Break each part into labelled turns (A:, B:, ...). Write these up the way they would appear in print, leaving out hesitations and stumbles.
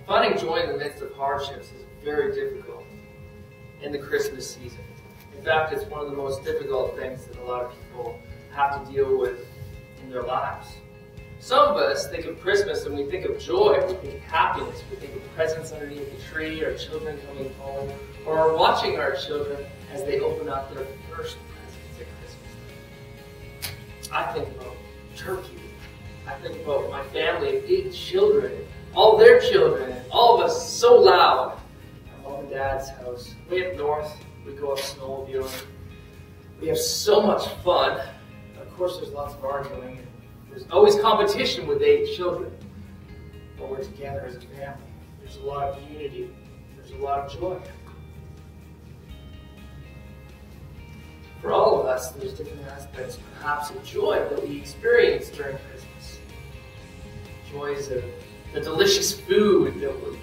A: Finding joy in the midst of hardships is very difficult in the Christmas season. In fact, it's one of the most difficult things that a lot of people have to deal with in their lives. Some of us think of Christmas and we think of joy, we think of happiness, we think of presents underneath the tree, our children coming home, or watching our children as they open up their first presents at Christmas. I think about turkey. I think about my family of 8 children, all their children, all of us so loud. At Mom and Dad's house, way up north, we go up snowmobiling. We have so much fun. Of course, there's lots of arguing. There's always competition with 8 children. But we're together as a family. There's a lot of unity. There's a lot of joy. For all of us, there's different aspects, perhaps, of joy that we experience during Christmas. Joys of the delicious food that we eat,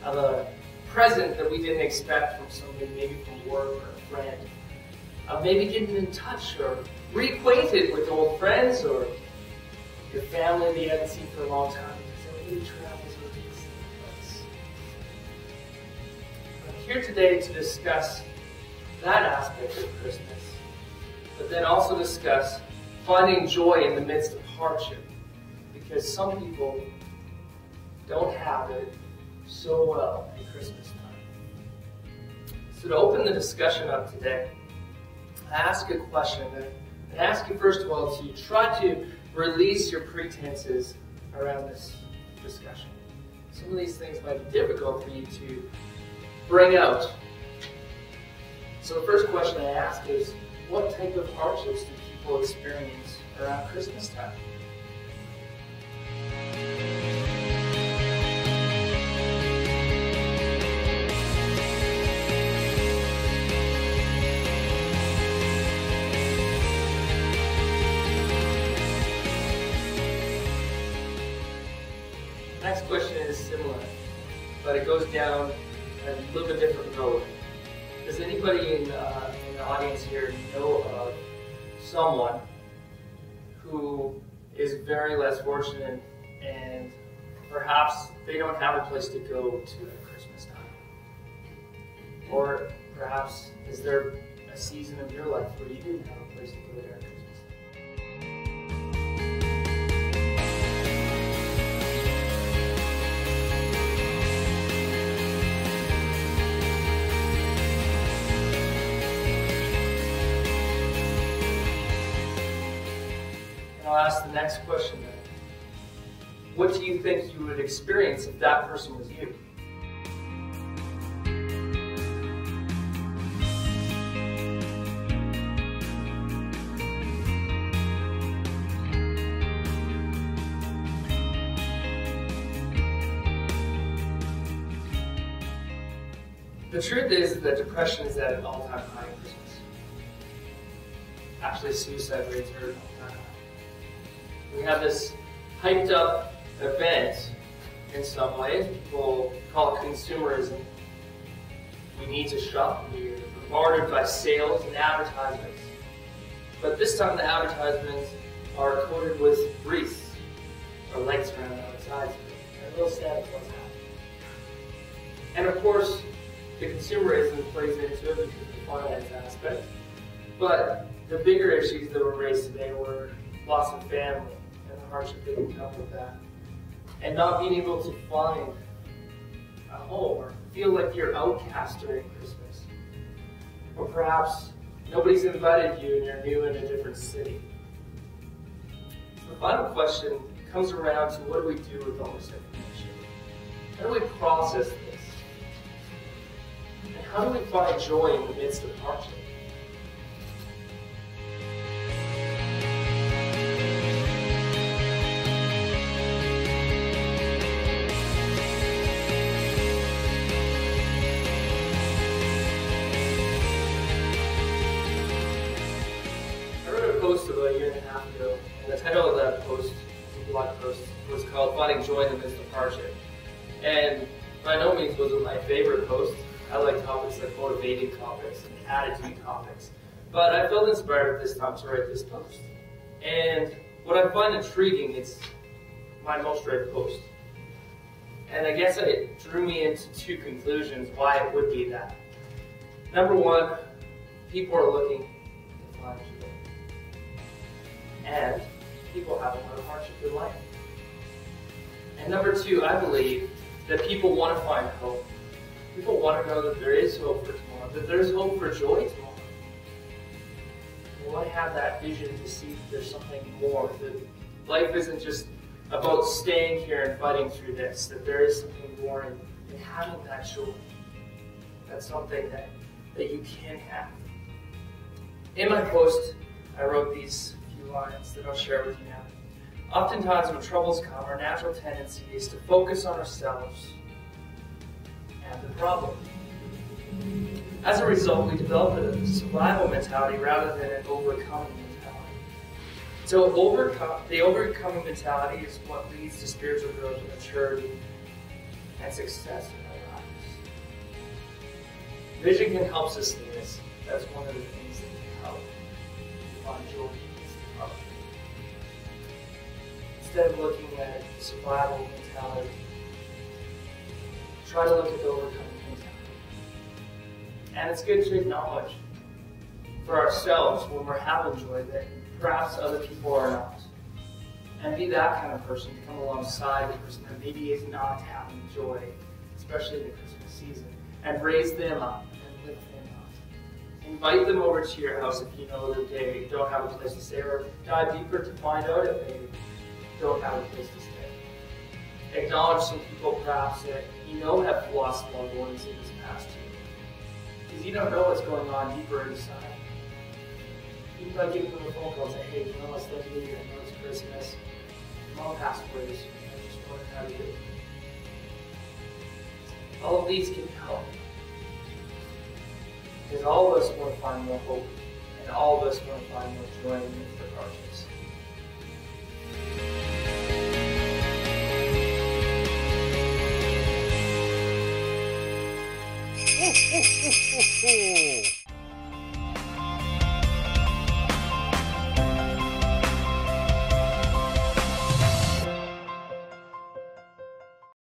A: of a present that we didn't expect from somebody, maybe from work or a friend, of maybe getting in touch or reacquainted with old friends or your family that you haven't seen for a long time because everybody travels over to the same place. I'm here today to discuss that aspect of Christmas, but then also discuss finding joy in the midst of hardship, because some people don't have it so well at Christmas time. So to open the discussion up today, I ask a question. I ask you first of all to try to release your pretenses around this discussion. Some of these things might be difficult for you to bring out. So the first question I ask is, what type of hardships do people experience around Christmas time? Next question is similar, but it goes down a little bit different road. Does anybody in the audience here know of someone who is very less fortunate and perhaps they don't have a place to go to at Christmas time? Or perhaps is there a season of your life where you didn't have a place to go there at Christmas? I'll ask the next question then. What do you think you would experience if that person was you? The truth is that depression is at an all-time high at Christmas. Actually, suicide rates are at an all-time high. We have this hyped up event in some ways. People call it consumerism. We need to shop. We're bombarded by sales and advertisements. But this time the advertisements are coated with wreaths or lights around the outside. And a little Santa Claus hat. And of course, the consumerism plays into it because of the finance aspect. But the bigger issues that were raised today were loss of family and the hardship that would come with that. And not being able to find a home or feel like you're outcast during Christmas. Or perhaps nobody's invited you and you're new in a different city. So the final question comes around to what do we do with all this information? How do we process this? And how do we find joy in the midst of hardship? Post about a year and a half ago, and the title of that post, the blog post, was called Finding Joy in the Midst of Hardship. And by no means was it my favorite post. I like topics like motivating topics and attitude topics. But I felt inspired at this time to write this post. And what I find intriguing, it's my most read post And I guess it drew me into two conclusions why it would be that. Number one, people are looking to find joy. And people have a lot of hardship in life. And number two, I believe that people want to find hope. People want to know that there is hope for tomorrow, that there's hope for joy tomorrow. They want to have that vision to see that there's something more, that life isn't just about staying here and fighting through this, that there is something more in having that joy. That's something that you can have. In my post, I wrote these few lines that I'll share with you now. Oftentimes when troubles come, our natural tendency is to focus on ourselves and the problem. As a result, we develop a survival mentality rather than an overcoming mentality. So the overcoming mentality is what leads to spiritual growth and maturity and success in our lives. Vision can help sustain us. That's one of the things that can help find joy. Instead of looking at the survival mentality, try to look at the overcoming mentality. And it's good to acknowledge for ourselves when we're having joy that perhaps other people are not. And be that kind of person to come alongside the person that maybe is not having joy, especially in the Christmas season, and raise them up and lift them up. Invite them over to your house if you know that they don't have a place to stay, or dive deeper to find out if they don't have a place to stay. Acknowledge some people perhaps that you know have lost loved ones in this past year. Because you don't know what's going on deeper inside. Even by giving them a phone call and say, hey, you know, I was thinking of you, I know it's Christmas. Mom passed away this week, I just wondered how you did. All of these can help. Because all of us want to find more hope, and all of us want to find more joy in the hardships.
B: Ho, ho, ho, ho, ho.